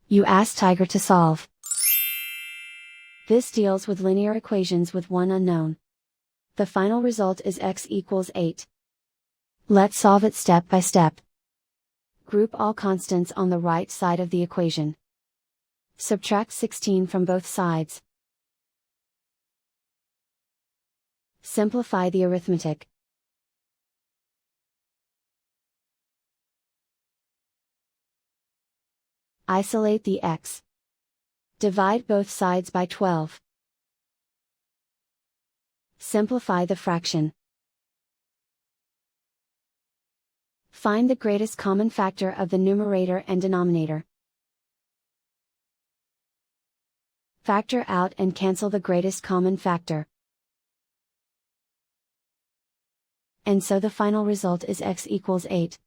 You ask Tiger to solve. This deals with linear equations with one unknown. The final result is x equals 8. Let's solve it step by step. Group all constants on the right side of the equation. Subtract 16 from both sides. Simplify the arithmetic. Isolate the x. Divide both sides by 12. Simplify the fraction. Find the greatest common factor of the numerator and denominator. Factor out and cancel the greatest common factor. And so the final result is x equals 8.